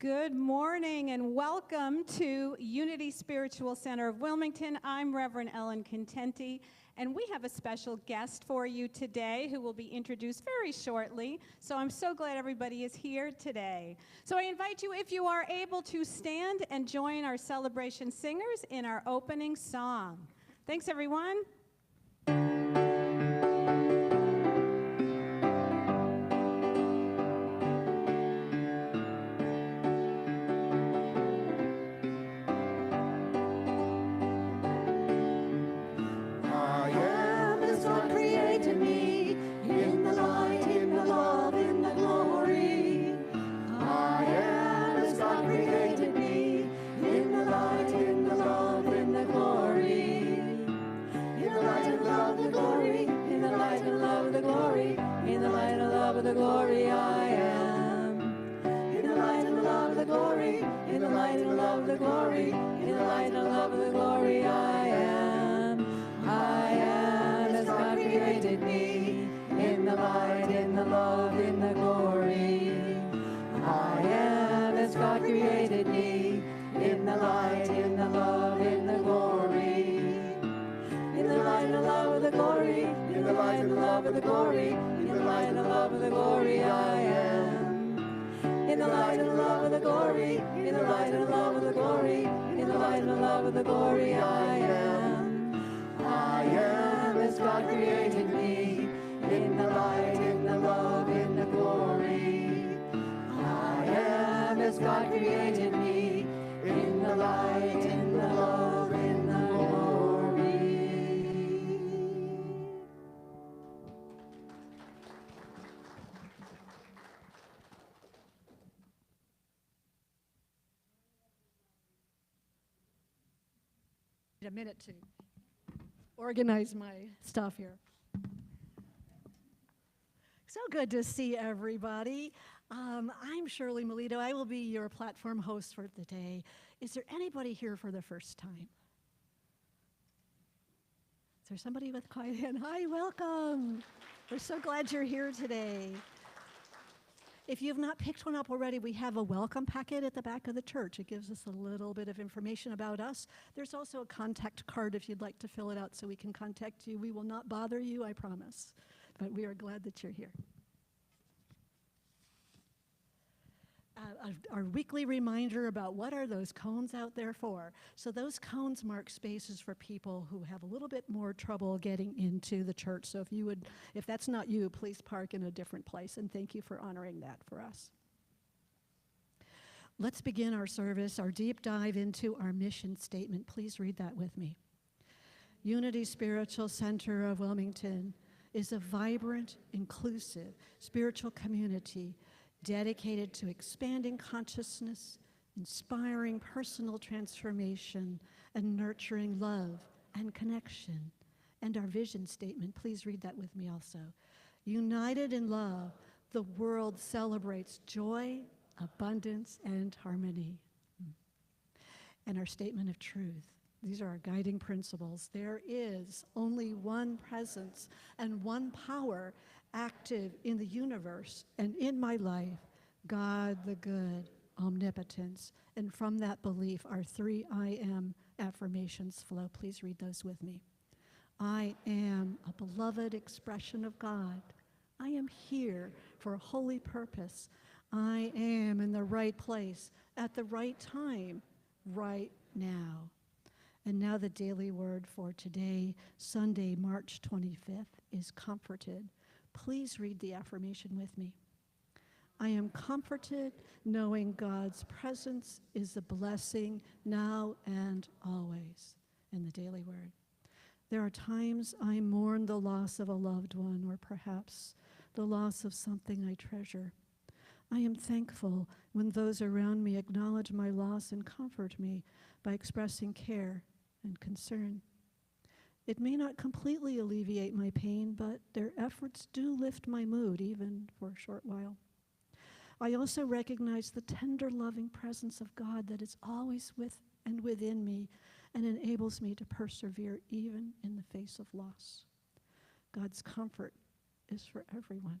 Good morning and welcome to Unity Spiritual Center of Wilmington. I'm Reverend Ellen Contenti, and we have a special guest for you today who will be introduced very shortly. So I'm so glad everybody is here today. So I invite you, if you are able, to stand and join our celebration singers in our opening song. Thanks, everyone. The glory I am. In the light and the love of the glory, in the light and the love of the glory, in the light and the love of the glory I am. I am as God created me. In the light, in the love, in the glory. I am as God created me. In the light, in the love, in the glory. In the light and the love of the glory, in the light and the love of the glory, in the light and the love of the glory I am. In the light and the love of the glory, in the light and the love of the glory, in the light and the love of the glory I am. I am as God created me. In the light, in the love, in the glory. I am as God created me. In the light, in the love, in the glory. A minute to organize my stuff here. So good to see everybody. I'm Shirley Melito. I will be your platform host for the day. Is there anybody here for the first time? Is there somebody with quiet hand? Hi, welcome. We're so glad you're here today. If you have not picked one up already, we have a welcome packet at the back of the church. It gives us a little bit of information about us. There's also a contact card if you'd like to fill it out so we can contact you. We will not bother you, I promise. But we are glad that you're here. Our weekly reminder about what are those cones out there for. So those cones mark spaces for people who have a little bit more trouble getting into the church. So if that's not you, please park in a different place. And thank you for honoring that for us. Let's begin our service, our deep dive into our mission statement. Please read that with me. Unity Spiritual Center of Wilmington is a vibrant, inclusive spiritual community dedicated to expanding consciousness, inspiring personal transformation, and nurturing love and connection. And our vision statement, please read that with me also. United in love, the world celebrates joy, abundance, and harmony. And our statement of truth. These are our guiding principles. There is only one presence and one power active in the universe and in my life, God the good, omnipotence. And from that belief, our 3 I am affirmations flow. Please read those with me. I am a beloved expression of God. I am here for a holy purpose. I am in the right place at the right time, right now. And now the daily word for today, Sunday, March 25th, is comforted. Please read the affirmation with me. I am comforted knowing God's presence is a blessing now and always. In the daily word. There are times I mourn the loss of a loved one or perhaps the loss of something I treasure. I am thankful when those around me acknowledge my loss and comfort me by expressing care and concern. It may not completely alleviate my pain, but their efforts do lift my mood, even for a short while. I also recognize the tender, loving presence of God that is always with and within me and enables me to persevere even in the face of loss. God's comfort is for everyone.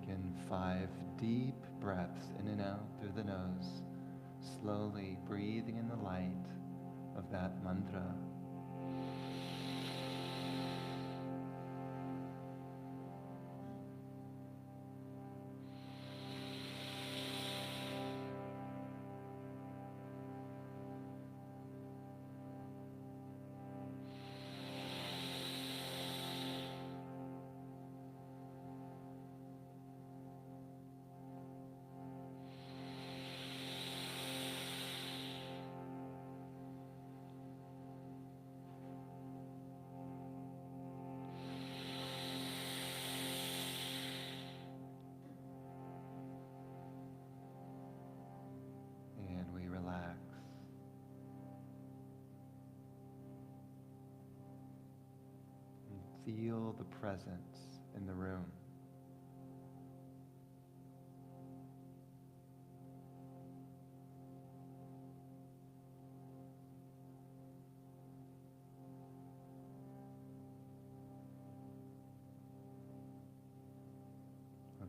Take in 5 deep breaths in and out through the nose, slowly breathing in the light of that mantra. And we relax. And feel the presence in the room.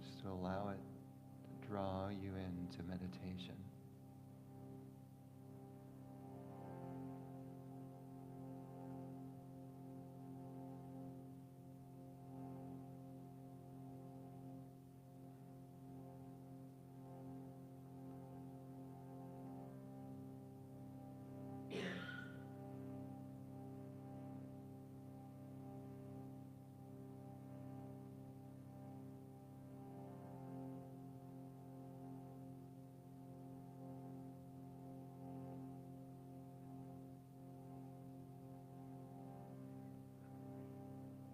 Just to allow it to draw you into meditation.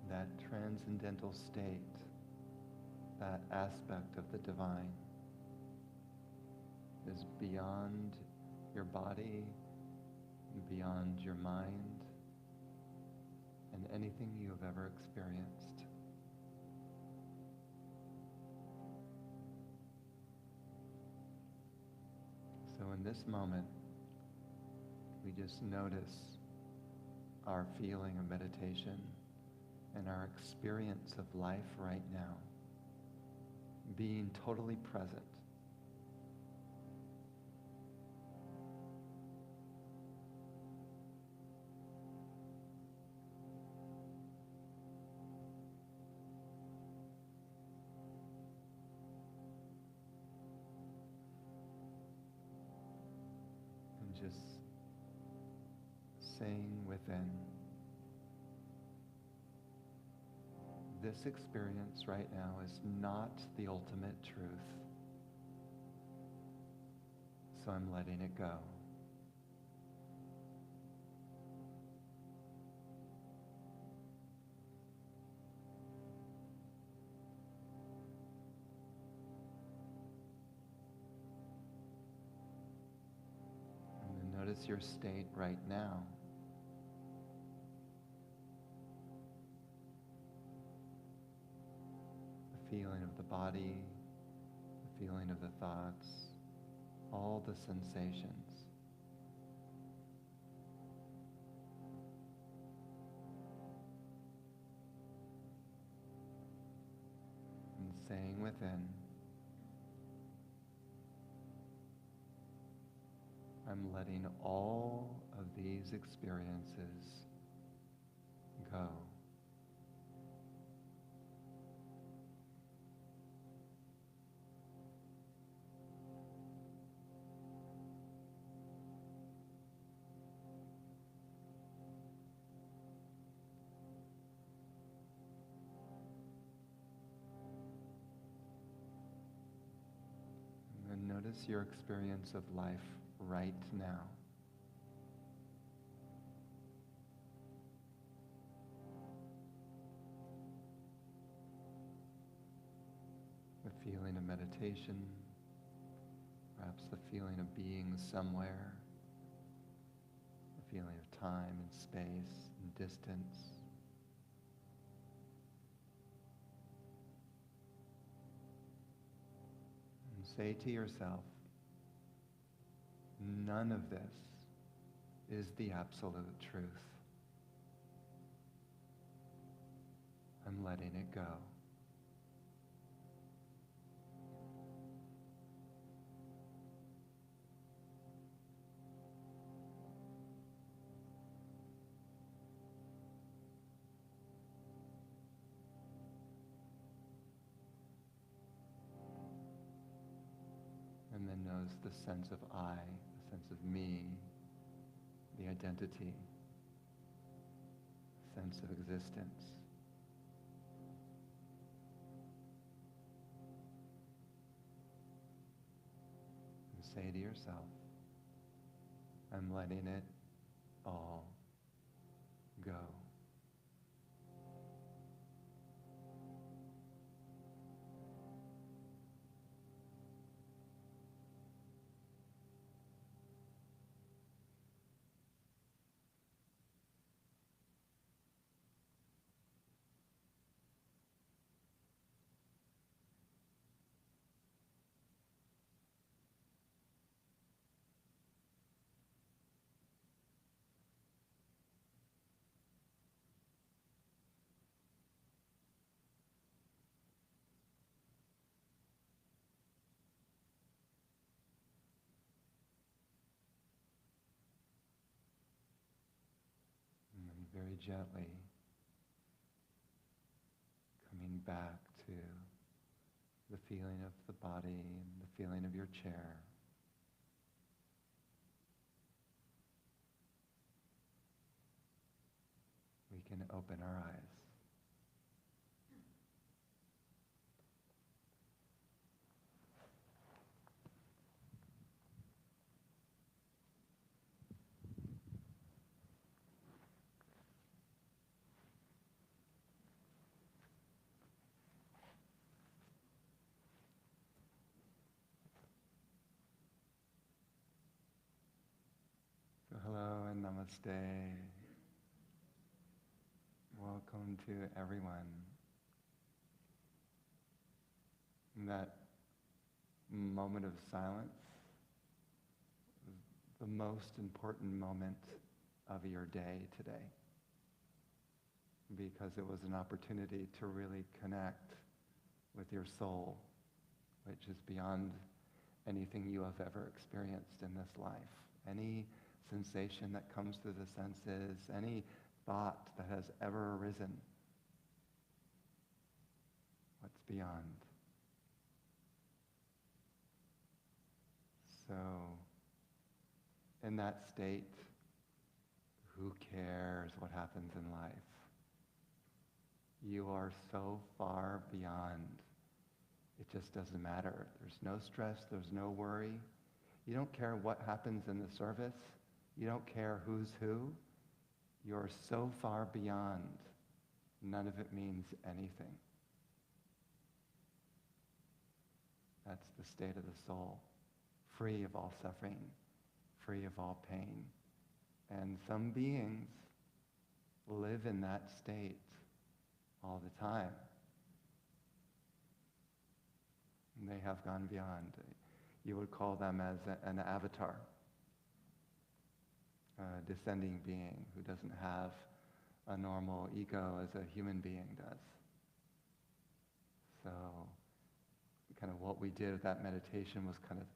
That transcendental state, that aspect of the divine, is beyond your body, beyond your mind, and anything you have ever experienced. So in this moment, we just notice our feeling of meditation and our experience of life right now, being totally present. And just saying within, this experience right now is not the ultimate truth, so I'm letting it go. And then notice your state right now. Feeling of the body, the feeling of the thoughts, all the sensations. And saying within, I'm letting all of these experiences go. And notice your experience of life right now. The feeling of meditation, perhaps the feeling of being somewhere, the feeling of time and space and distance. And say to yourself, none of this is the absolute truth. I'm letting it go. knows the sense of I, the sense of me, the identity, sense of existence. And say to yourself, I'm letting it all go. And then very gently coming back to the feeling of the body and the feeling of your chair. We can open our eyes. So hello and namaste. Welcome to everyone. In that moment of silence is the most important moment of your day today, because it was an opportunity to really connect with your soul, which is beyond anything you have ever experienced in this life. Any sensation that comes through the senses, any thought that has ever arisen, what's beyond? So, in that state, who cares what happens in life? You are so far beyond. It just doesn't matter. There's no stress, there's no worry. You don't care what happens in the service. You don't care who's who. You're so far beyond. None of it means anything. That's the state of the soul. Free of all suffering, free of all pain. And some beings live in that state all the time. And they have gone beyond. You would call them as an avatar, a descending being who doesn't have a normal ego as a human being does. So kind of what we did with that meditation was kind of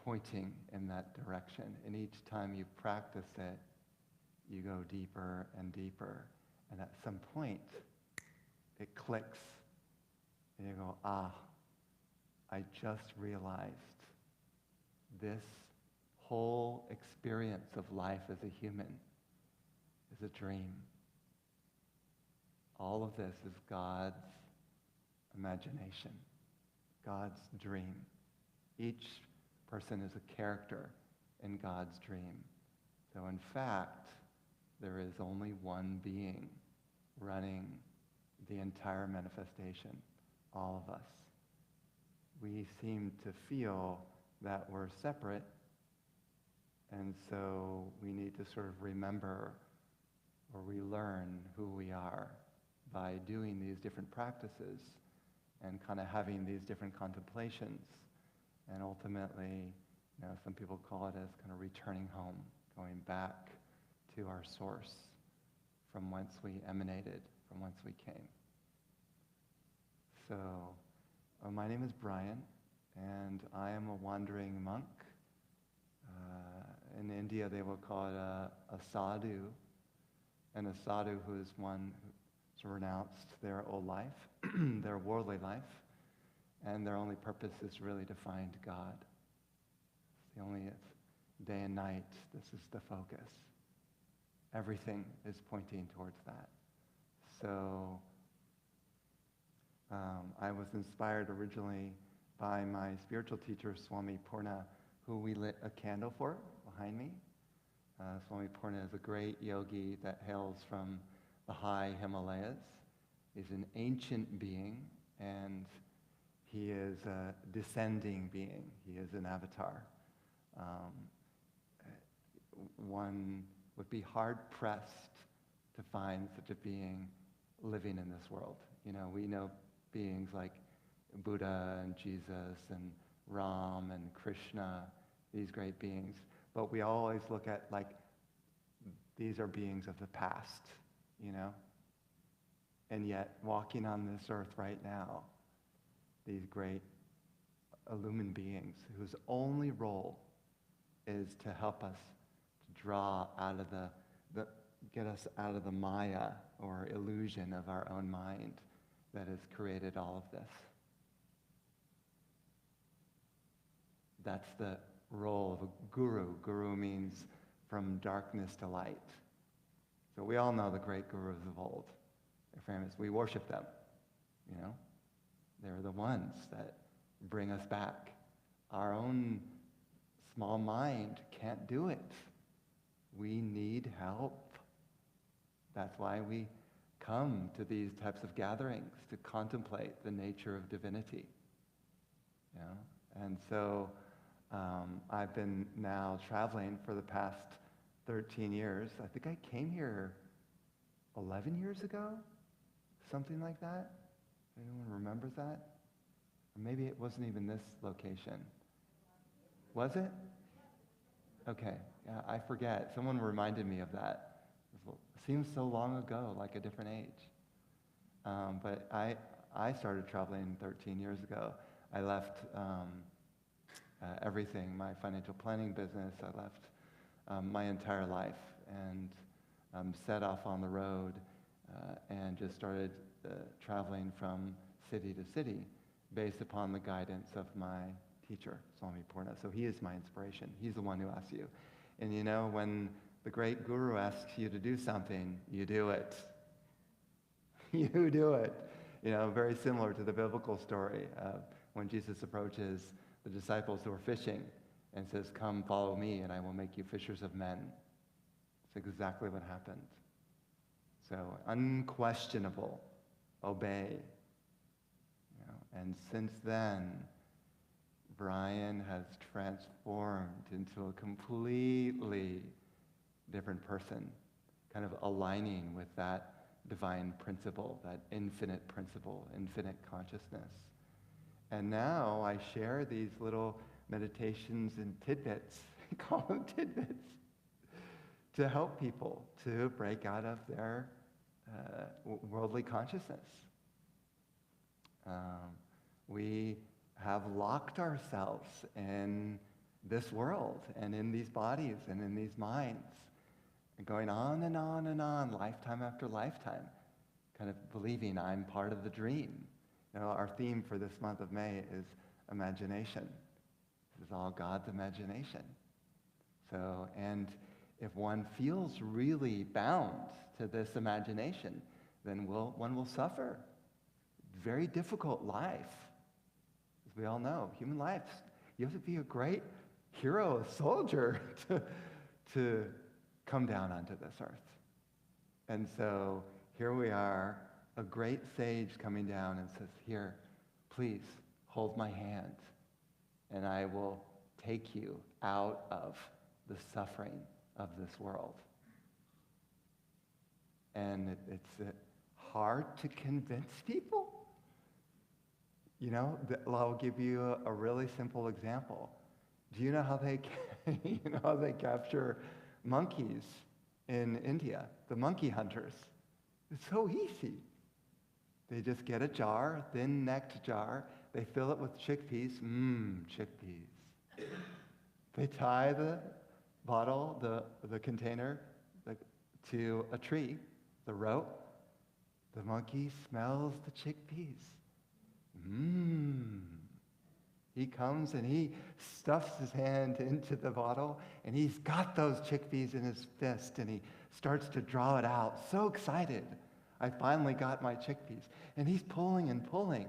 pointing in that direction. And each time you practice it, you go deeper and deeper. And at some point, it clicks. And you go, I just realized this whole experience of life as a human is a dream. All of this is God's imagination, God's dream. Each person is a character in God's dream. So in fact, there is only one being running the entire manifestation, all of us. We seem to feel that we're separate, and so we need to sort of remember or relearn who we are by doing these different practices and kind of having these different contemplations. And ultimately, some people call it as kind of returning home, going back to our source, from whence we emanated, from whence we came. So, my name is Brian, and I am a wandering monk. In India, they will call it a sadhu, and a sadhu who is one who's renounced their old life, their worldly life, and their only purpose is really to find God. The only day and night, this is the focus. Everything is pointing towards that. So I was inspired originally by my spiritual teacher, Swami Purna, who we lit a candle for behind me. Swami Purna is a great yogi that hails from the high Himalayas. He's an ancient being, and he is a descending being. He is an avatar. One would be hard-pressed to find such a being living in this world. You know, we know beings like Buddha and Jesus and Ram and Krishna, these great beings. But we always look at, like, these are beings of the past, you know? And yet, walking on this earth right now, these great illumined beings whose only role is to help us to draw out of get us out of the Maya or illusion of our own mind that has created all of this. That's the role of a guru. Guru means from darkness to light. So we all know the great gurus of old. They're famous. We worship them, you know? They're the ones that bring us back. Our own small mind can't do it. We need help. That's why we come to these types of gatherings, to contemplate the nature of divinity. You know? And so I've been now traveling for the past 13 years. I think I came here 11 years ago, something like that. Anyone remembers that? Or maybe it wasn't even this location. Was it? Okay, yeah, I forget. Someone reminded me of that. It seems so long ago, like a different age. But I started traveling 13 years ago. I left everything, my financial planning business. I left my entire life and set off on the road and just started traveling from city to city based upon the guidance of my teacher, Swami Purna. So he is my inspiration. He's the one who asks you. And you know, when the great guru asks you to do something, you do it. You do it. You know, very similar to the biblical story when Jesus approaches the disciples who are fishing and says, "Come, follow me, and I will make you fishers of men." It's exactly what happened. So unquestionable, obey. You know, and since then, Brian has transformed into a completely different person, kind of aligning with that divine principle, that infinite principle, infinite consciousness. And now I share these little meditations and tidbits, call them tidbits, to help people to break out of their worldly consciousness. We have locked ourselves in this world and in these bodies and in these minds, and going on and on and on, lifetime after lifetime, kind of believing I'm part of the dream. You know, our theme for this month of May is imagination. This is all God's imagination. So, and if one feels really bound to this imagination, then one will suffer. Very difficult life. As we all know, human life, you have to be a great hero, a soldier to come down onto this earth. And so here we are, a great sage coming down and says, "Here, please hold my hand, and I will take you out of the suffering of this world." And it's hard to convince people. You know, I'll give you a really simple example. Do you know how they capture monkeys in India? The monkey hunters. It's so easy. They just get a jar, thin-necked jar. They fill it with chickpeas. Chickpeas. They tie the bottle, the container, to a tree, the rope. The monkey smells the chickpeas. He comes and he stuffs his hand into the bottle, and he's got those chickpeas in his fist, and he starts to draw it out. So excited. I finally got my chickpeas. And he's pulling and pulling.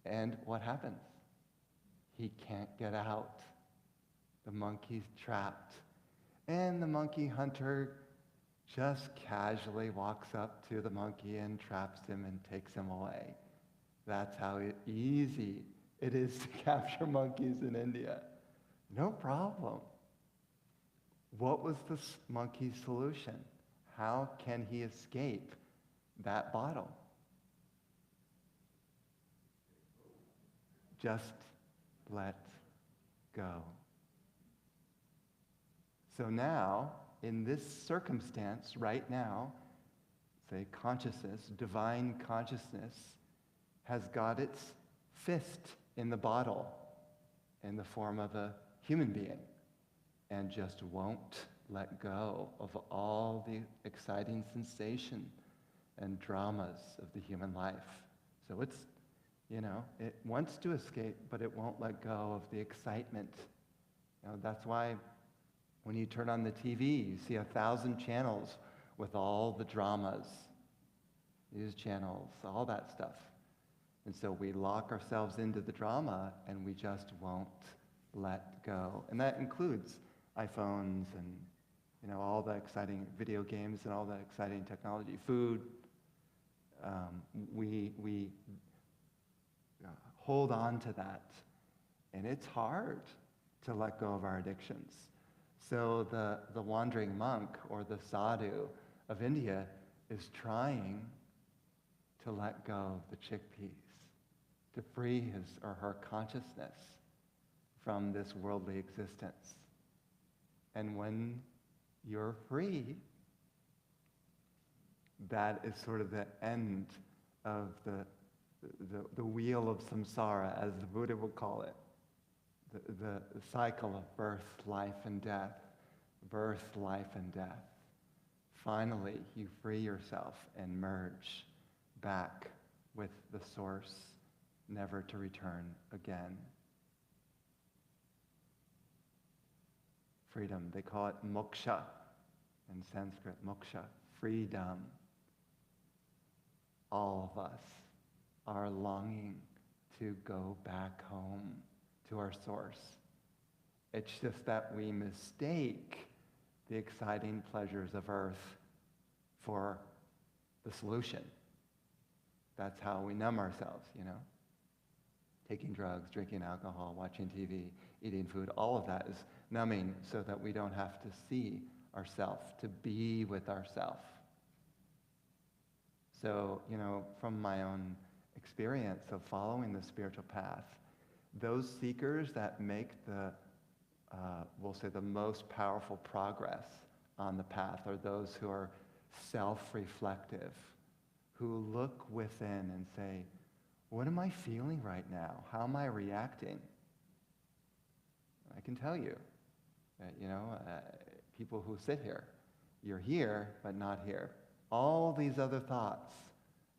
And what happens? He can't get out. The monkey's trapped. And the monkey hunter just casually walks up to the monkey and traps him and takes him away. That's how easy it is to capture monkeys in India. No problem. What was the monkey's solution? How can he escape that bottle? Just let go. So now, in this circumstance, right now, say consciousness, divine consciousness, has got its fist in the bottle in the form of a human being and just won't let go of all the exciting sensation and dramas of the human life. So it's, it wants to escape, but it won't let go of the excitement. That's why when you turn on the TV, you see 1,000 channels with all the dramas, news channels, all that stuff. And so we lock ourselves into the drama and we just won't let go. And that includes iPhones and all the exciting video games and all the exciting technology, food. We hold on to that. And it's hard to let go of our addictions. So the wandering monk or the sadhu of India is trying to let go of the chickpeas, to free his or her consciousness from this worldly existence. And when you're free, that is sort of the end of the wheel of samsara, as the Buddha would call it. The cycle of birth, life, and death. Birth, life, and death. Finally, you free yourself and merge back with the source, never to return again. Freedom. They call it moksha in Sanskrit. Moksha. Freedom. All of us are longing to go back home to our source. It's just that we mistake the exciting pleasures of earth for the solution. That's how we numb ourselves, Taking drugs, drinking alcohol, watching TV, eating food, all of that is numbing so that we don't have to see ourselves, to be with ourselves. So, from my own experience of following the spiritual path, those seekers that make we'll say the most powerful progress on the path are those who are self-reflective, who look within and say, what am I feeling right now? How am I reacting? I can tell you, people who sit here, you're here, but not here. All these other thoughts.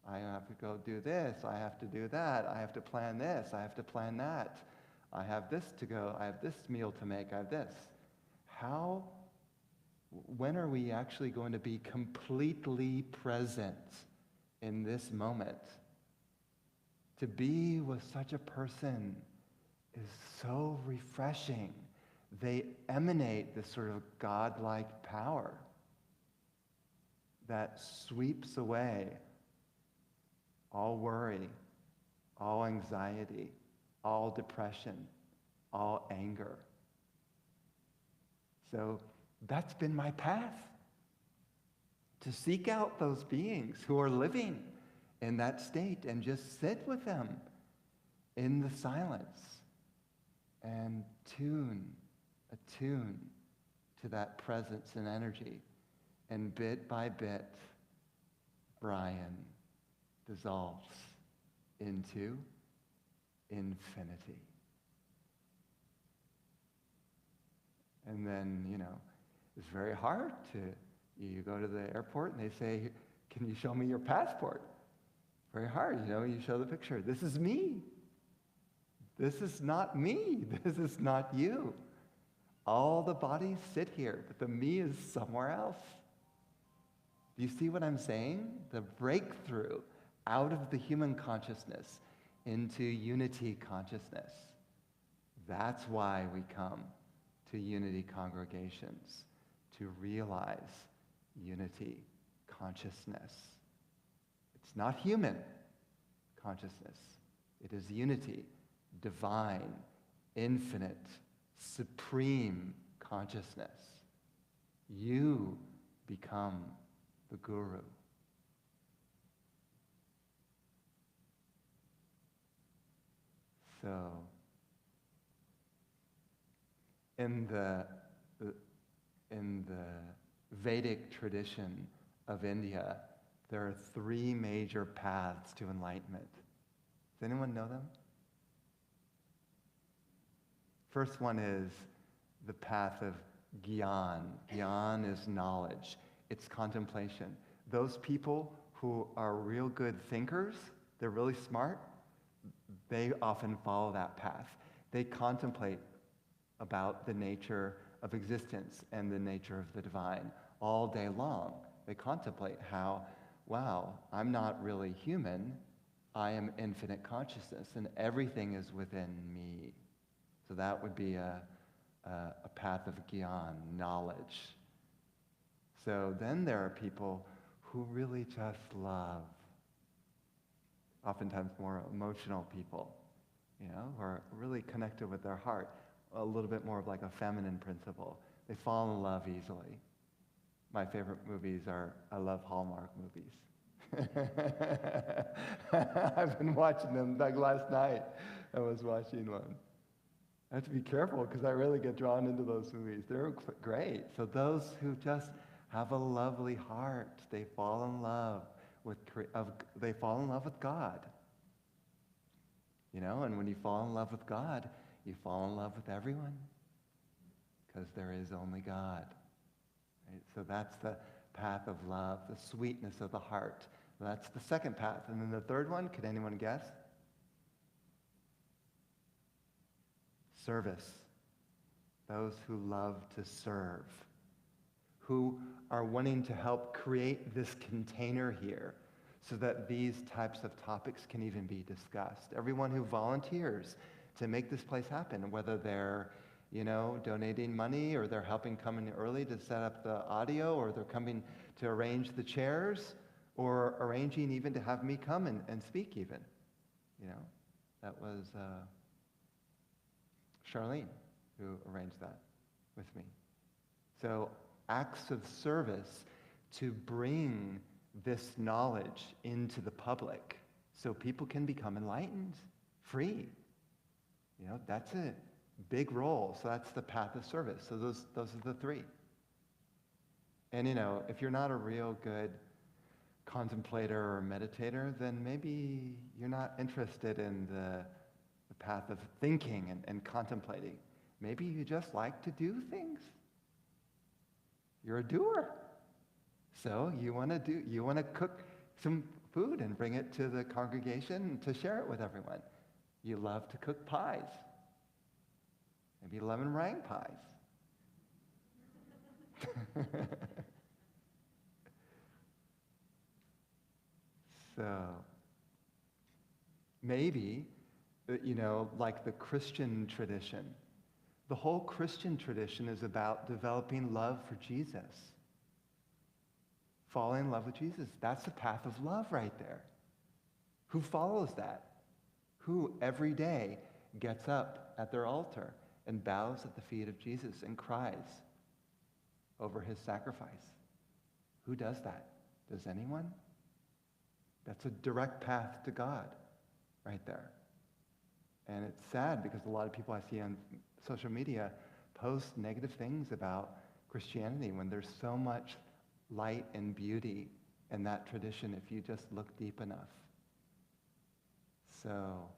I have to go do this, I have to do that, I have to plan this, I have to plan that. I have this to go, I have this meal to make, I have this. When are we actually going to be completely present in this moment? To be with such a person is so refreshing. They emanate this sort of godlike power that sweeps away all worry, all anxiety, all depression, all anger. So that's been my path, to seek out those beings who are living in that state and just sit with them in the silence and attune to that presence and energy. And bit by bit, Brian dissolves into infinity. And then, it's very hard you go to the airport and they say, can you show me your passport? Very hard, you show the picture. This is me. This is not me. This is not you. All the bodies sit here, but the me is somewhere else. Do you see what I'm saying? The breakthrough out of the human consciousness into unity consciousness. That's why we come to unity congregations, to realize unity consciousness. It's not human consciousness. It is unity, divine, infinite, supreme consciousness. You become the guru. So, in the Vedic tradition of India, there are 3 major paths to enlightenment. Does anyone know them? First one is the path of Gyan. Gyan is knowledge. It's contemplation. Those people who are real good thinkers, they're really smart, they often follow that path. They contemplate about the nature of existence and the nature of the divine all day long. They contemplate how, wow, I'm not really human. I am infinite consciousness, and everything is within me. So that would be a path of Gyan, knowledge. So then there are people who really just love, oftentimes more emotional people, who are really connected with their heart, a little bit more of like a feminine principle. They fall in love easily. My favorite movies are, I love Hallmark movies. I've been watching them, like last night I was watching one. I have to be careful because I really get drawn into those movies. They're great. So those who just have a lovely heart, they fall in love with God. And when you fall in love with God, you fall in love with everyone because there is only God. Right? So that's the path of love, the sweetness of the heart. That's the second path. And then the third one, could anyone guess? Service. Those who love to serve, who are wanting to help create this container here so that these types of topics can even be discussed. Everyone who volunteers to make this place happen, whether they're, donating money or they're helping come in early to set up the audio, or they're coming to arrange the chairs, or arranging even to have me come and speak even. That was Charlene who arranged that with me. So acts of service to bring this knowledge into the public so people can become enlightened, free. That's a big role. So that's the path of service. So those are the 3. And if you're not a real good contemplator or meditator, then maybe you're not interested in the path of thinking and contemplating. Maybe you just like to do things. You're a doer. So you want to cook some food and bring it to the congregation to share it with everyone. You love to cook pies. Maybe lemon meringue pies. So maybe, like the Christian tradition, the whole Christian tradition is about developing love for Jesus. Falling in love with Jesus. That's the path of love right there. Who follows that? Who every day gets up at their altar and bows at the feet of Jesus and cries over his sacrifice? Who does that? Does anyone? That's a direct path to God right there. And it's sad because a lot of people I see on social media post negative things about Christianity when there's so much light and beauty in that tradition if you just look deep enough. So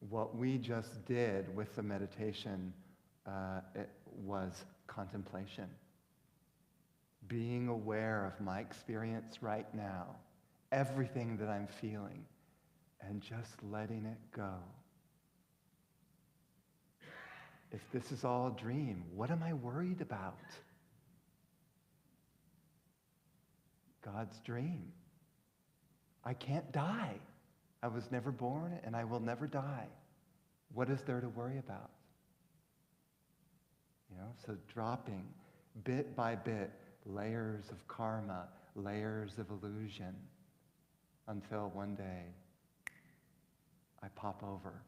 what we just did with the meditation it was contemplation. Being aware of my experience right now, everything that I'm feeling, and just letting it go. If this is all a dream, what am I worried about? God's dream. I can't die. I was never born and I will never die. What is there to worry about? So dropping bit by bit layers of karma, layers of illusion, until one day I pop over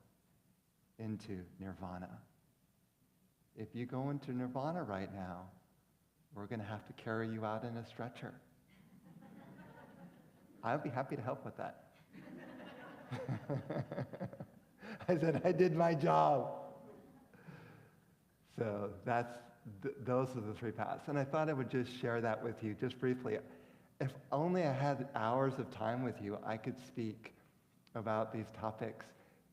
into nirvana. If you go into nirvana right now, we're going to have to carry you out in a stretcher. I'll be happy to help with that. I said, I did my job. So those are the three paths. And I thought I would just share that with you just briefly. If only I had hours of time with you, I could speak about these topics,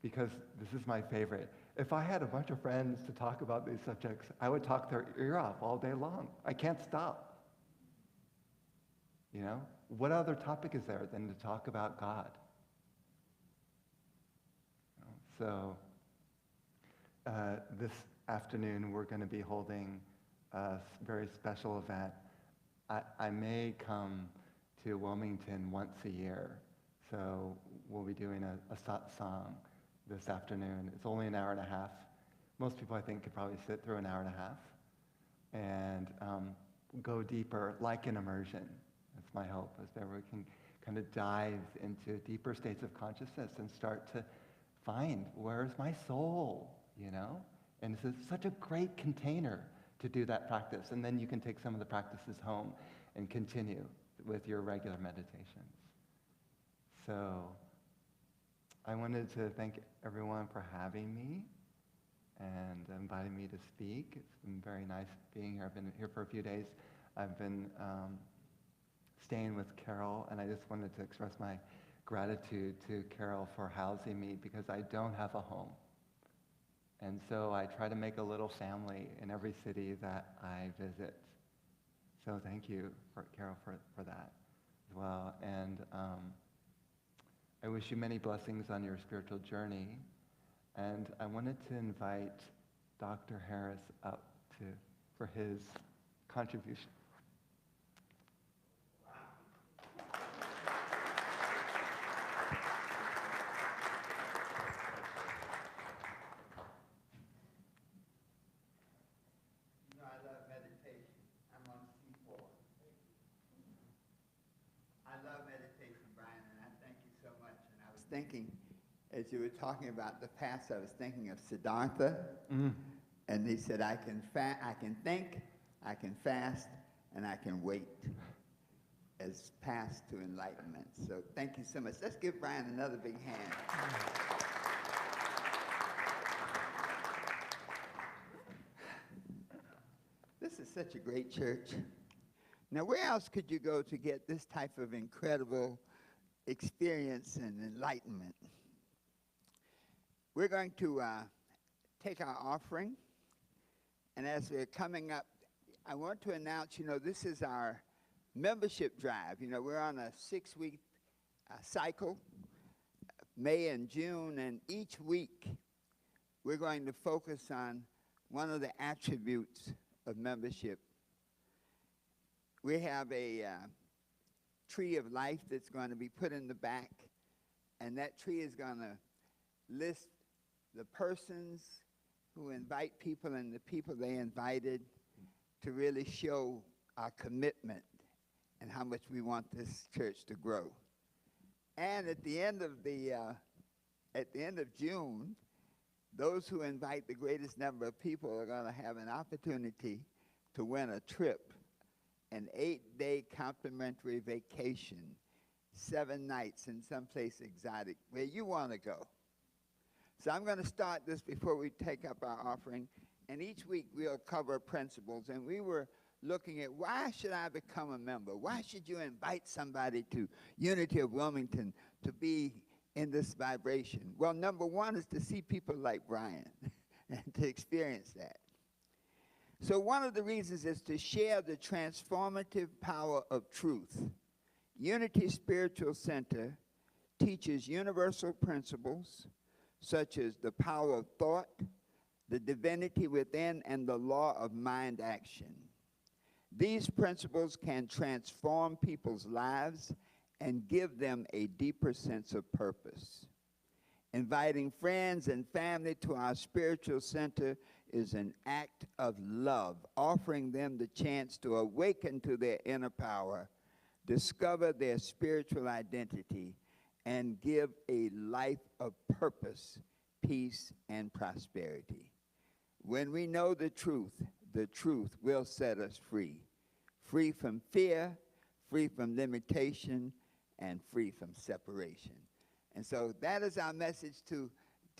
because this is my favorite. If I had a bunch of friends to talk about these subjects, I would talk their ear off all day long. I can't stop. What other topic is there than to talk about God? So this afternoon we're going to be holding a very special event. I may come to Wilmington once a year, so we'll be doing a satsang this afternoon. It's only an hour and a half. Most people, I think, could probably sit through an hour and a half and go deeper, like an immersion. That's my hope, is that we can kind of dive into deeper states of consciousness and start to find, where's my soul, And it's such a great container to do that practice. And then you can take some of the practices home and continue with your regular meditations. So I wanted to thank everyone for having me and inviting me to speak. It's been very nice being here. I've been here for a few days. I've been staying with Carol, and I just wanted to express my gratitude to Carol for housing me, because I don't have a home. And so I try to make a little family in every city that I visit. So thank you, Carol, for that as well. And I wish you many blessings on your spiritual journey. And I wanted to invite Dr. Harris up for his contribution. Thinking, as you were talking about the past, I was thinking of Siddhartha, and he said, I can think, I can fast, and I can wait as path to enlightenment. So thank you so much. Let's give Brian another big hand. This is such a great church. Now, where else could you go to get this type of incredible experience and enlightenment? We're going to take our offering, and as we're coming up, I want to announce, this is our membership drive. We're on a 6-week cycle, May and June, and each week we're going to focus on one of the attributes of membership. We have a tree of life that's going to be put in the back, and that tree is going to list the persons who invite people and the people they invited, to really show our commitment and how much we want this church to grow. And at the end of June, those who invite the greatest number of people are going to have an opportunity to win a trip, an 8-day complimentary vacation, 7 nights in someplace exotic, where you want to go. So I'm going to start this before we take up our offering, and each week we'll cover principles. And we were looking at, why should I become a member? Why should you invite somebody to Unity of Wilmington to be in this vibration? Well, number one is to see people like Brian and to experience that. So one of the reasons is to share the transformative power of truth. Unity Spiritual Center teaches universal principles such as the power of thought, the divinity within, and the law of mind action. These principles can transform people's lives and give them a deeper sense of purpose. Inviting friends and family to our spiritual center is an act of love, offering them the chance to awaken to their inner power, discover their spiritual identity, and give a life of purpose, peace, and prosperity. When we know the truth will set us free. Free from fear, free from limitation, and free from separation. And so that is our message to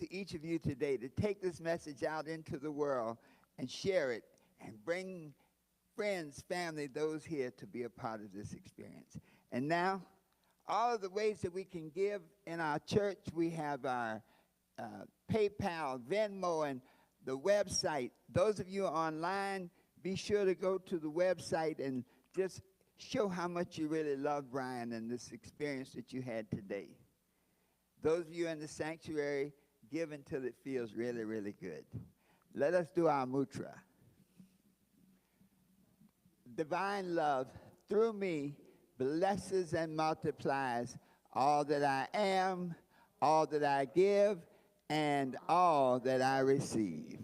each of you today, to take this message out into the world and share it and bring friends, family, those here to be a part of this experience. And now, all of the ways that we can give in our church, we have our PayPal, Venmo, and the website. Those of you online, be sure to go to the website and just show how much you really love Brian and this experience that you had today. Those of you in the sanctuary, give until it feels really, really good. Let us do our mutra. Divine love, through me, blesses and multiplies all that I am, all that I give, and all that I receive.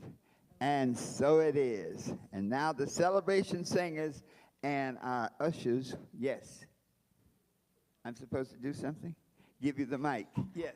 And so it is. And now the celebration singers and our ushers, yes. I'm supposed to do something? Give you the mic. Yes.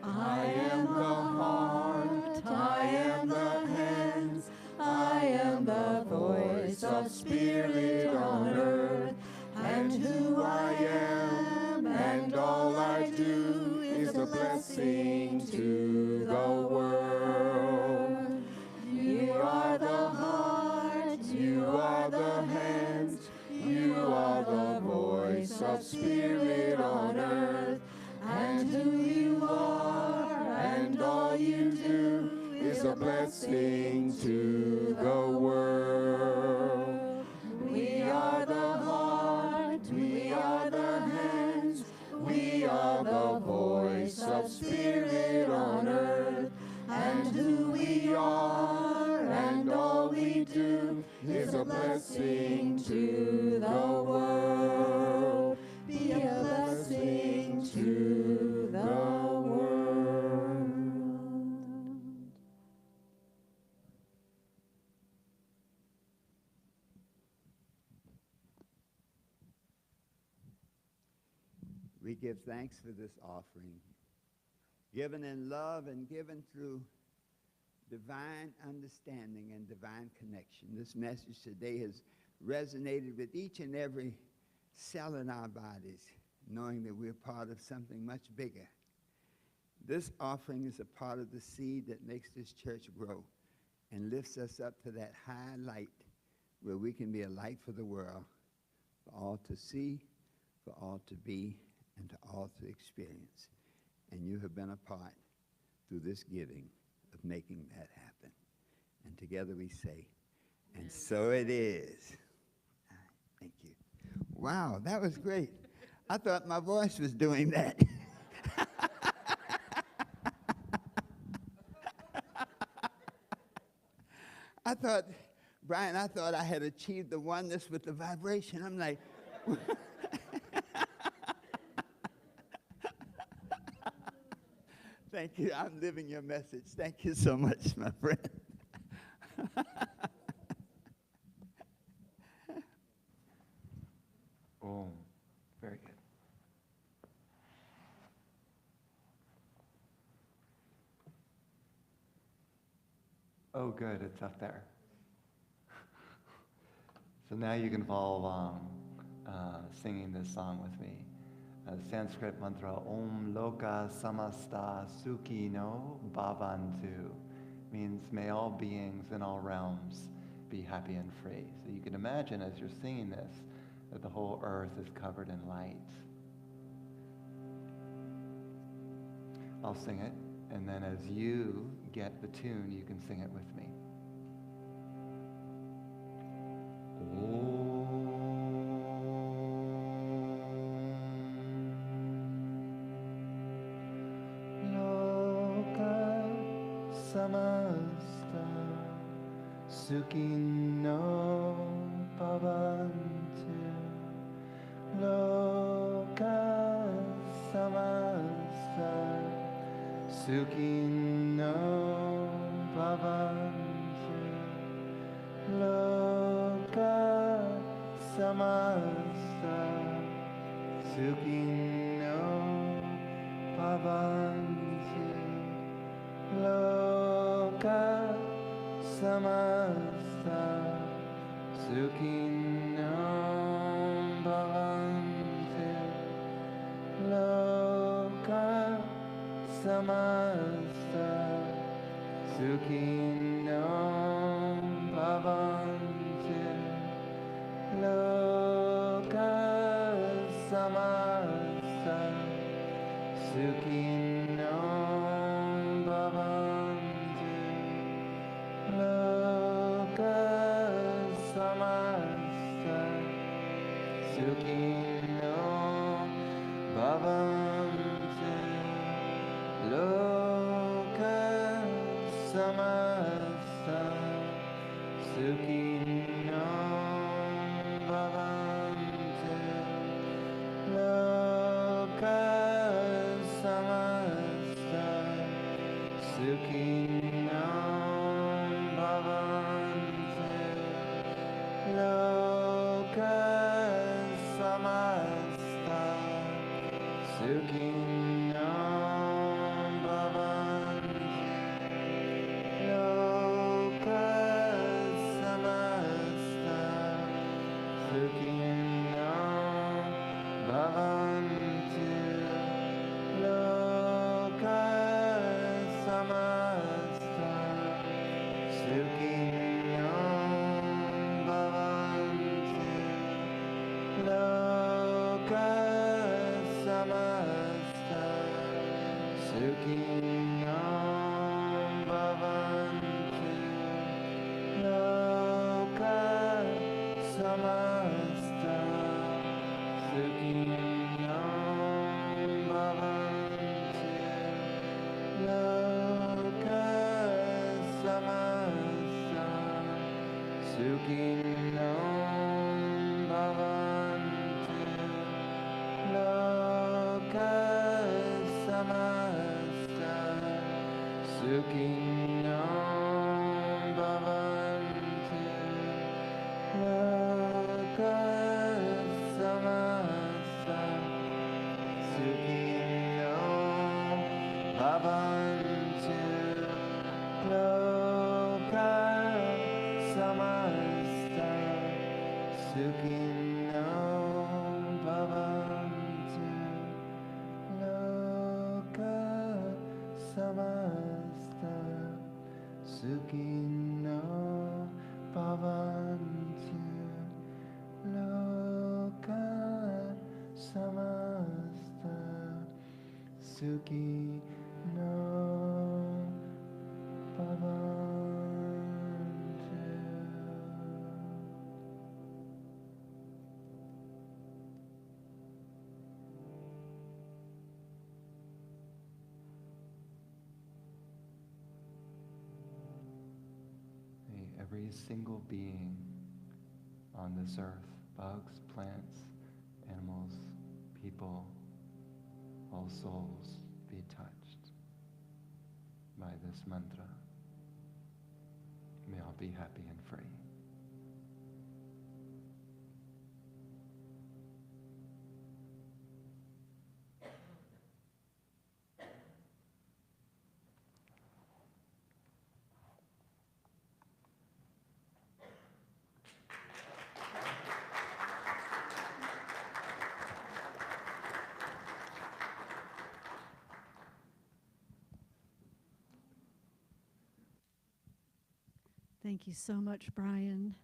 I am the heart, I am the hands, I am the voice of spirit on earth, and who I am and all I do is a blessing to the world. You are the heart, you are the hands, you are the voice of spirit on earth, and who you are and all you do is a blessing to the world. We are the heart, we are the hands, we are the voice of spirit on earth, and who we are and all we do is a blessing to the world. Be a blessing to the world. We give thanks for this offering, given in love and given through divine understanding and divine connection. This message today has resonated with each and every cell in our bodies, knowing that we're part of something much bigger. This offering is a part of the seed that makes this church grow and lifts us up to that high light where we can be a light for the world, for all to see, for all to be, and to all to experience. And you have been a part through this giving of making that happen. And together we say, and so it is. Thank you. Wow, that was great. I thought my voice was doing that. Brian, I thought I had achieved the oneness with the vibration. I'm like, thank you. I'm living your message. Thank you so much, my friend. Oh, very good. Oh, good, it's up there. So now you can follow along singing this song with me. Sanskrit mantra, Om Loka Samasta Sukhino Bhavantu, means may all beings in all realms be happy and free. So you can imagine as you're singing this, that the whole earth is covered in light. I'll sing it, and then as you get the tune, you can sing it with me. samasta sukhino bhavantu loka samasta sukhino bhavantu loka samasta sukhino bhavantu loka samasta sukhino bhavantu loka samasta sukhino bhavantu loka samasta sukhino bhavantu loka samasta sukhino bhavantu loka samasta sukhino bhavantu loka samasta sukhino bhavantu loka samasta sukhino bhavantu loka samasta sukhino bhavantu loka samasta sukhino bhavantu loka samasta sukhino bhavantu loka samasta sukhino bhavantu loka samasta sukhino bhavantu loka samasta sukhino bhavantu loka samasta sukhino bhavantu loka samasta sukhino bhavantu loka samasta sukhino bhavantu loka samasta sukhino bhavantu. May every single being on this earth, bugs, plants, animals, people, all souls, be touched by this mantra. May all be happy and free. Thank you so much, Brian.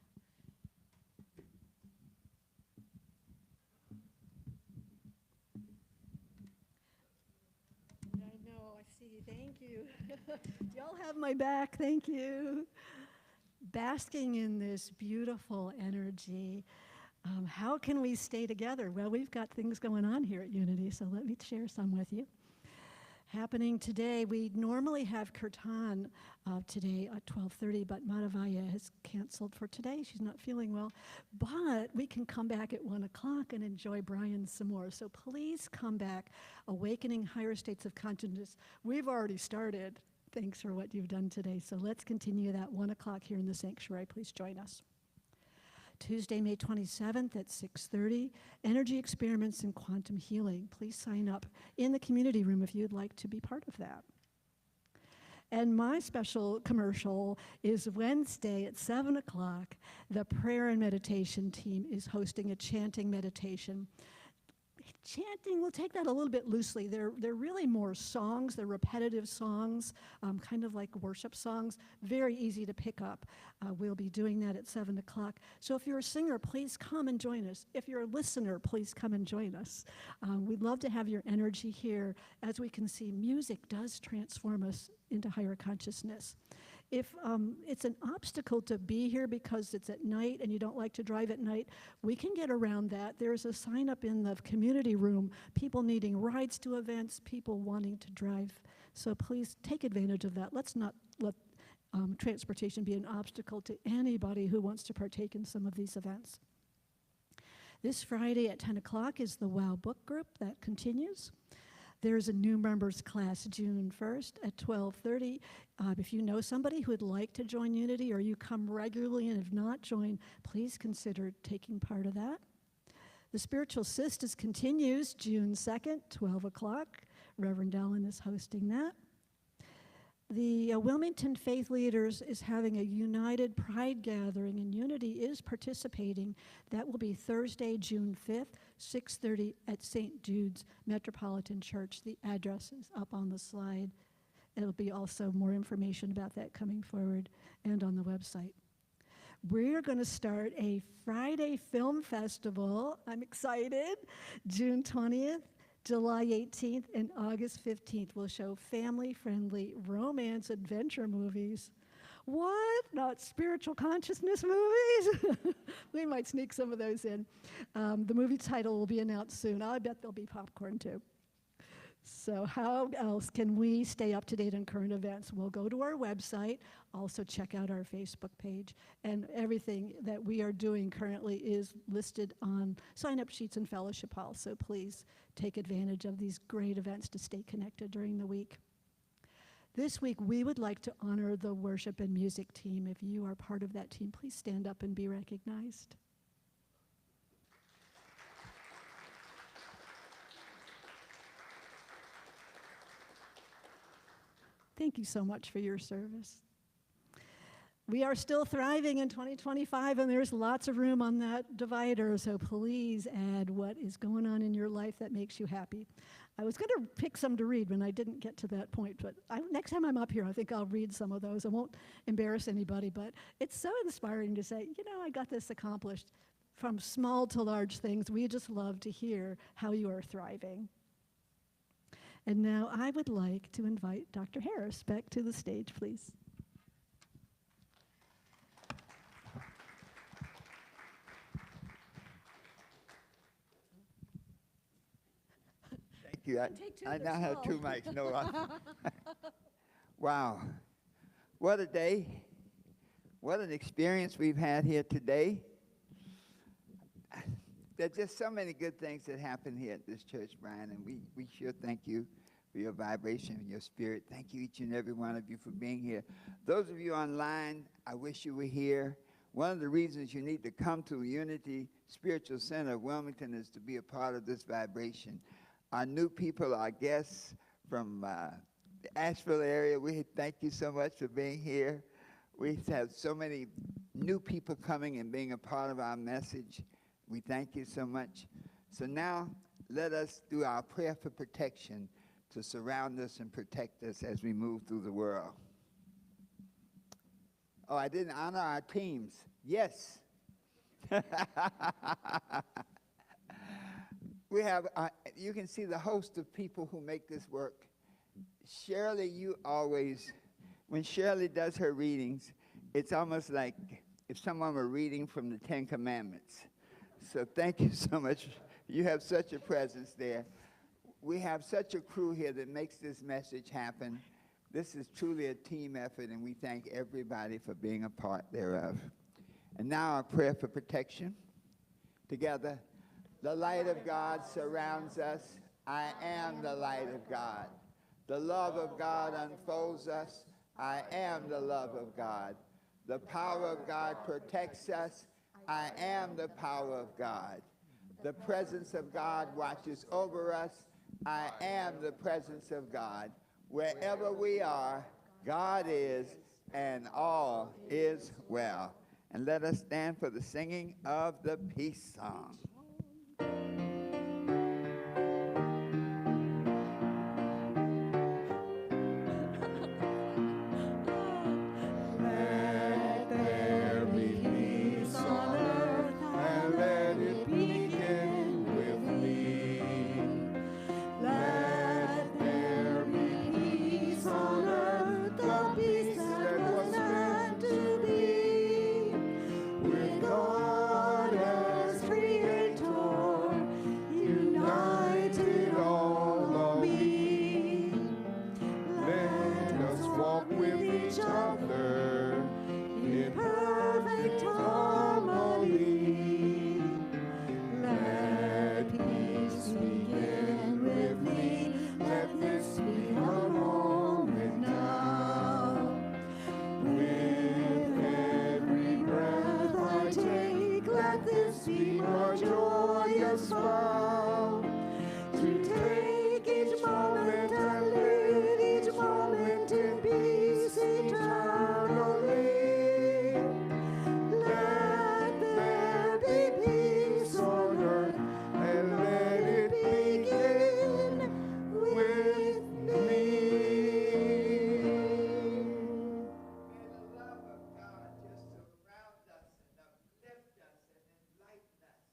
I know, I see. Thank you. Y'all have my back. Thank you. Basking in this beautiful energy. How can we stay together? Well, we've got things going on here at Unity, so let me share some with you. happening today. We normally have kirtan today at 12:30, but Madhavaya has canceled for today. She's not feeling well. But we can come back at 1 o'clock and enjoy Brian some more. So please come back. Awakening Higher States of Consciousness. We've already started. Thanks for what you've done today. So let's continue that 1 o'clock here in the sanctuary. Please join us. Tuesday, May 27th at 6:30, Energy Experiments in Quantum Healing. Please sign up in the community room if you'd like to be part of that. And my special commercial is Wednesday at 7 o'clock. The prayer and meditation team is hosting a chanting meditation. Chanting, we'll take that a little bit loosely. They're really more songs. They're repetitive songs, kind of like worship songs. Very easy to pick up. We'll be doing that at 7 o'clock. So if you're a singer, please come and join us. If you're a listener, please come and join us. We'd love to have your energy here. As we can see, music does transform us into higher consciousness. If it's an obstacle to be here because it's at night and you don't like to drive at night, we can get around that. There's a sign up in the community room, people needing rides to events, people wanting to drive. So please take advantage of that. Let's not let transportation be an obstacle to anybody who wants to partake in some of these events. This Friday at 10 o'clock is the WOW Book Group. That continues. There's a new members class June 1st at 12:30. If you know somebody who would like to join Unity or you come regularly and have not joined, please consider taking part of that. The Spiritual Sisters continues June 2nd, 12 o'clock. Reverend Allen is hosting that. The Wilmington Faith Leaders is having a United Pride Gathering, and Unity is participating. That will be Thursday, June 5th, 6:30 at St. Jude's Metropolitan Church. The address is up on the slide. There'll be also more information about that coming forward and on the website. We're going to start a Friday film festival. I'm excited. June 20th. July 18th and August 15th will show family-friendly romance adventure movies. What? Not spiritual consciousness movies? We might sneak some of those in. The movie title will be announced soon. I bet there'll be popcorn too. So how else can we stay up to date on current events? We'll go to our website, also check out our Facebook page, and everything that we are doing currently is listed on sign-up sheets and fellowship hall, so please take advantage of these great events to stay connected during the week. This week, we would like to honor the worship and music team. If you are part of that team, please stand up and be recognized. Thank you so much for your service. We are still thriving in 2025, and there's lots of room on that divider, so please add what is going on in your life that makes you happy. I was going to pick some to read when I didn't get to that point, but next time I'm up here, I think I'll read some of those. I won't embarrass anybody, but it's so inspiring to say, you know, I got this accomplished. From small to large things, we just love to hear how you are thriving. And now I would like to invite Dr. Harris back to the stage, please. Thank you. I now have 2 mics. No, wow. What a day. What an experience we've had here today. There's just so many good things that happen here at this church, Brian, and we sure thank you for your vibration and your spirit. Thank you, each and every one of you, for being here. Those of you online, I wish you were here. One of the reasons you need to come to Unity Spiritual Center of Wilmington is to be a part of this vibration. Our new people, our guests from the Asheville area, we thank you so much for being here. We have so many new people coming and being a part of our message. We thank you so much. So now, let us do our prayer for protection to surround us and protect us as we move through the world. Oh, I didn't honor our teams. Yes. We have, you can see the host of people who make this work. Shirley, you always, when Shirley does her readings, it's almost like if someone were reading from the 10 Commandments. So thank you so much. You have such a presence there. we have such a crew here that makes this message happen. This is truly a team effort, and we thank everybody for being a part thereof. And now a prayer for protection. Together, the light of God surrounds us. I am the light of God. The love of God unfolds us. I am the love of God. The power of God protects us. I am the power of God. The presence of God watches over us. I am the presence of God. Wherever we are, God is, and all is well. And let us stand for the singing of the peace song. Let there be peace on earth, and let it begin with me. Let there be peace on earth, the peace that was meant to be. With God as creator, united all are we. Let us walk with each other in perfect harmony. Let peace begin with me. Let this be our moment now. With every breath I take, let this be my joyous vow. To take each moment and live each moment in peace eternally. Let there be peace on earth, and let it begin with me. May the love of God just surround us and uplift us and enlighten us.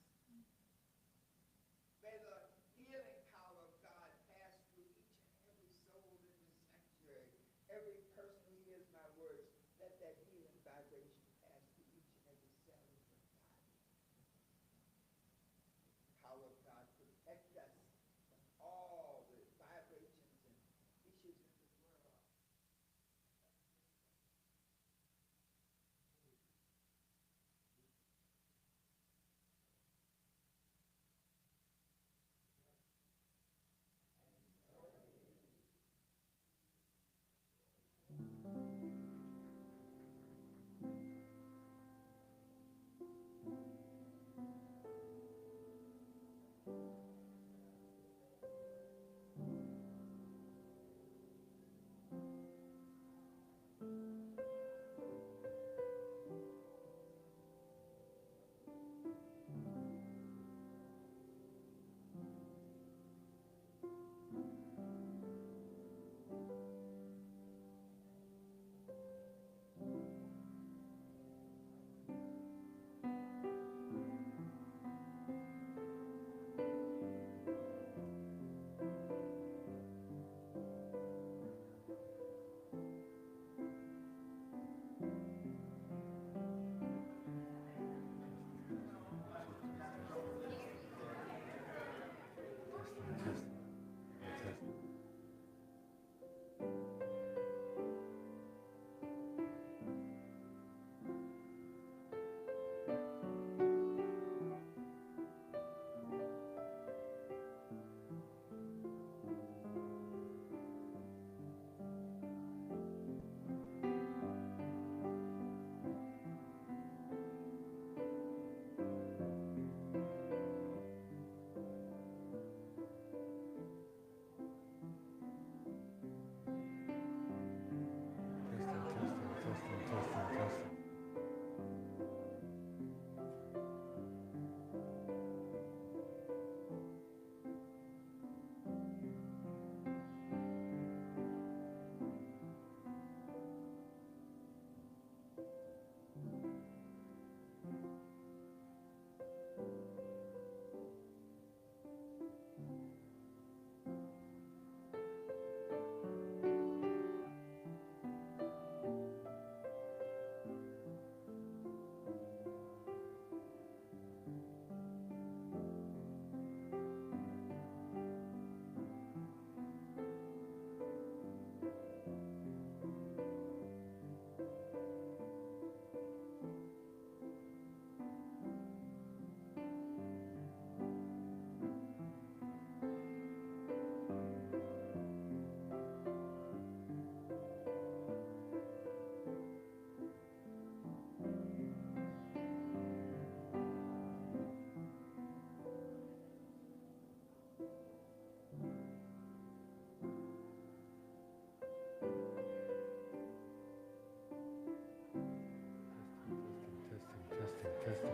Testing,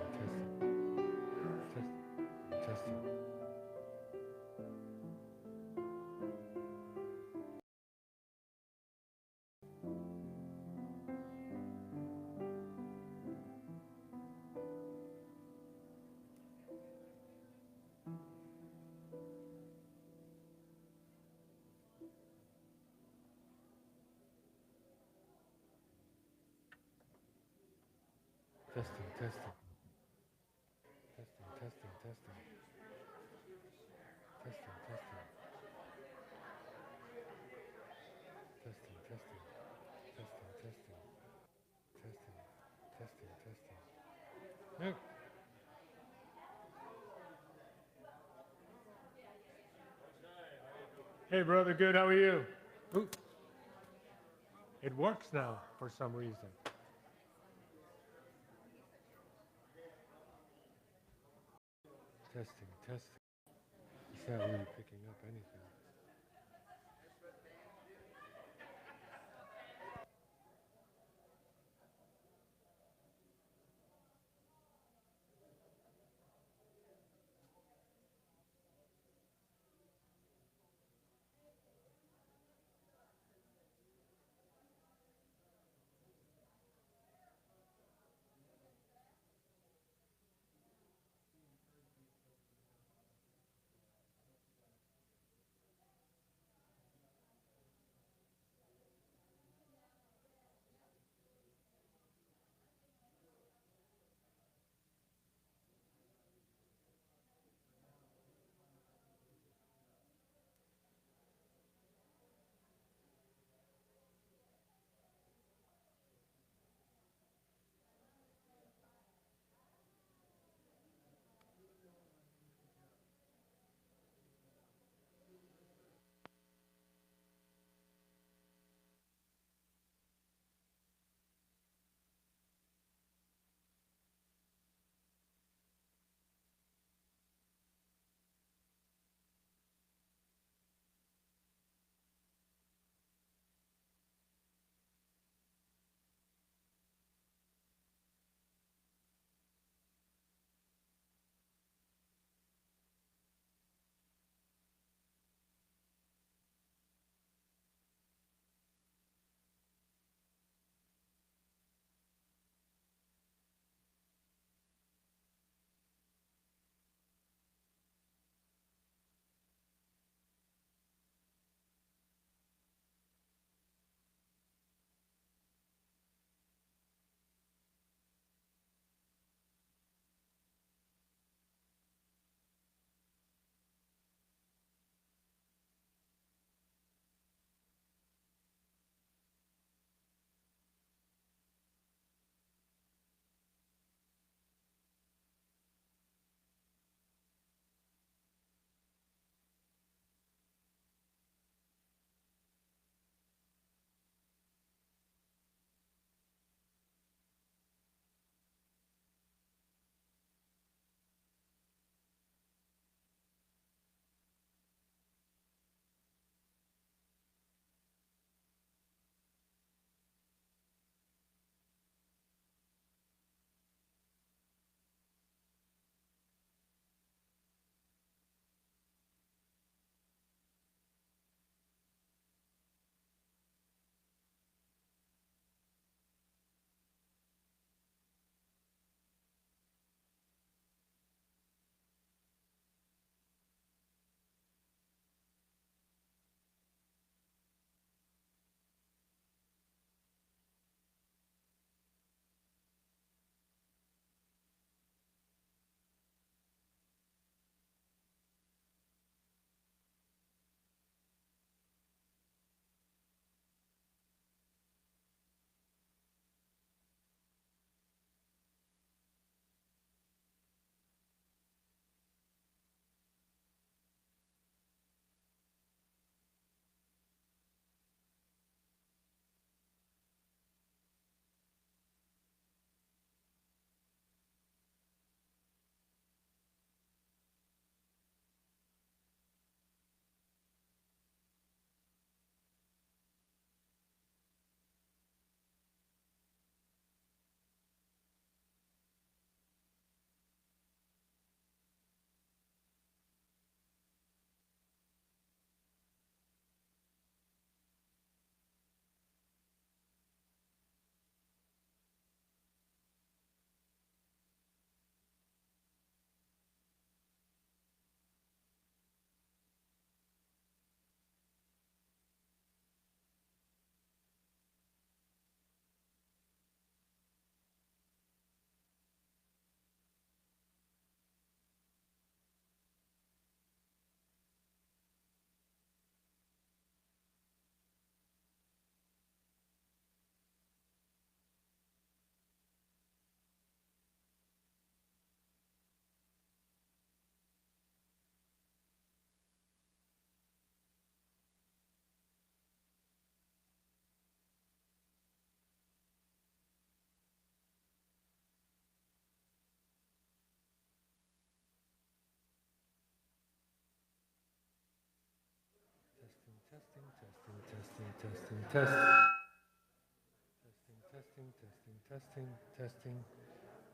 testing. Testing, testing, testing. Testing, testing. Testing, testing. Testing, testing. Testing, testing, testing. No. Hey, brother, good. How are you? Ooh. It works now for some reason. Testing, testing. It's not really picking up anything.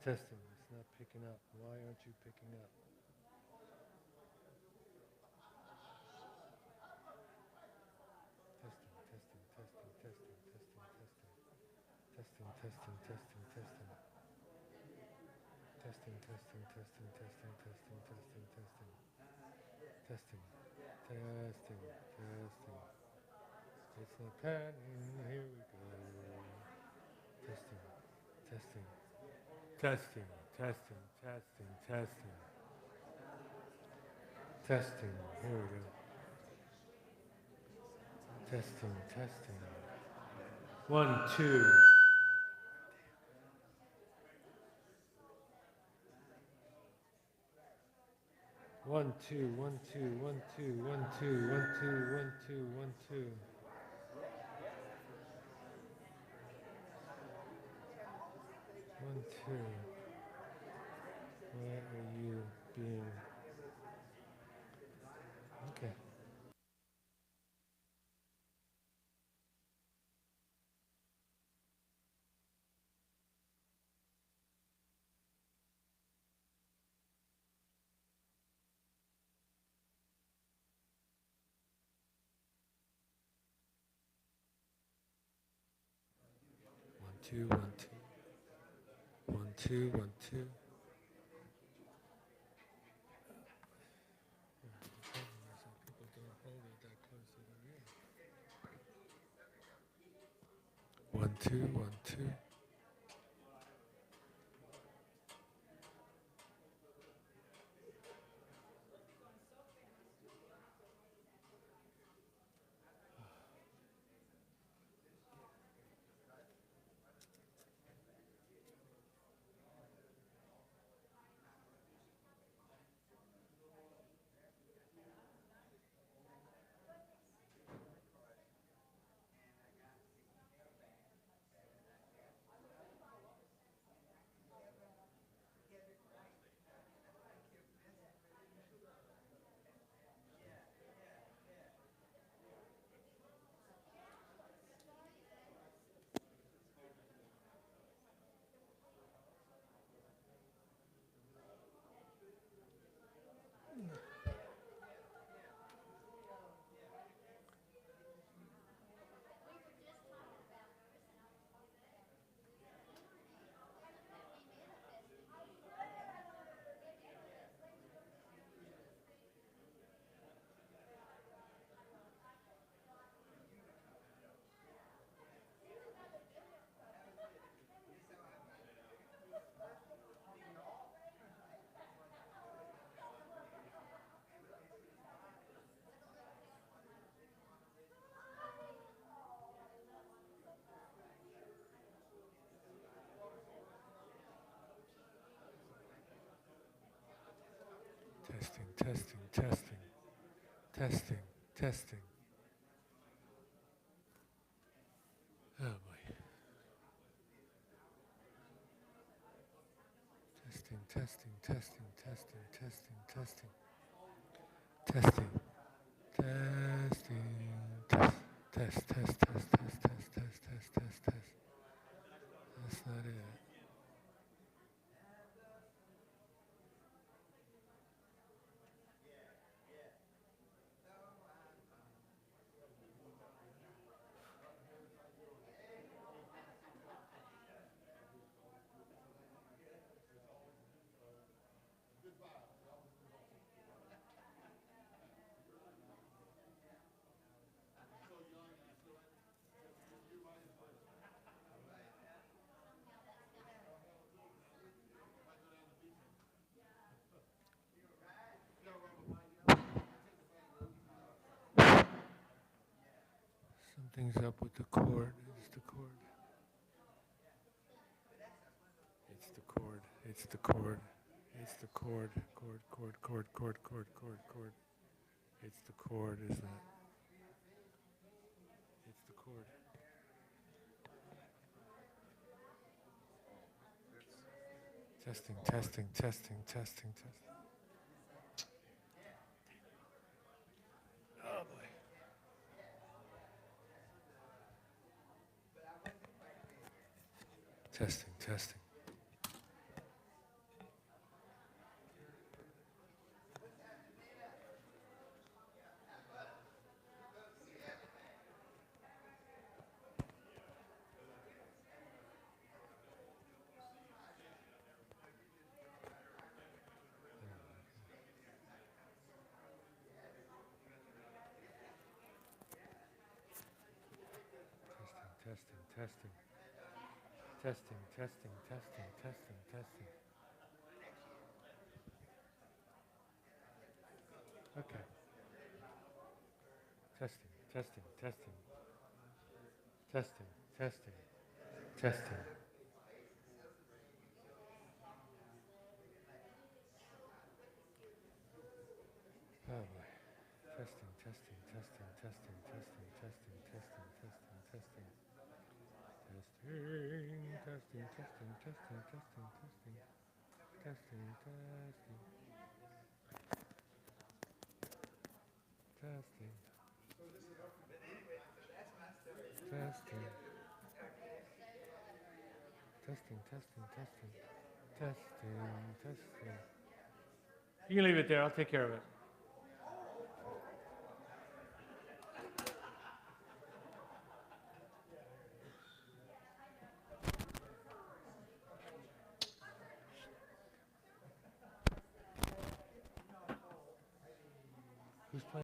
Testing. It's not picking up. Why aren't you picking up? Testing. It's not panning. Here we go. Testing. Testing. Here we go. Testing. 1, 2. 1, 2, 1, 2, 1, 2, 1, 2, 1, 2, 1, 2, 1, 2. 1, 2. Where are you being? Okay. One, two, 1, 2. 1, 2, 1, 2. People don't hold it that close to the ear. 1, 2, 1, 2. Testing. Oh boy. Testing. Test. That's not it. Something's up with the cord. It's the cord. It's the cord. It's the cord. Cord. It's the cord, isn't it? It's the cord. Testing. Oh boy. testing. Testing, testing, testing, testing, testing, testing, testing. Okay. Testing, testing, testing, testing, testing, testing. Oh boy. Testing, testing, testing, testing, testing, testing, testing, testing, testing. Testing, testing, testing, testing, testing, testing, testing, testing, testing, testing, testing, testing, testing, testing. You can leave it there. I'll take care of it. Who's playing?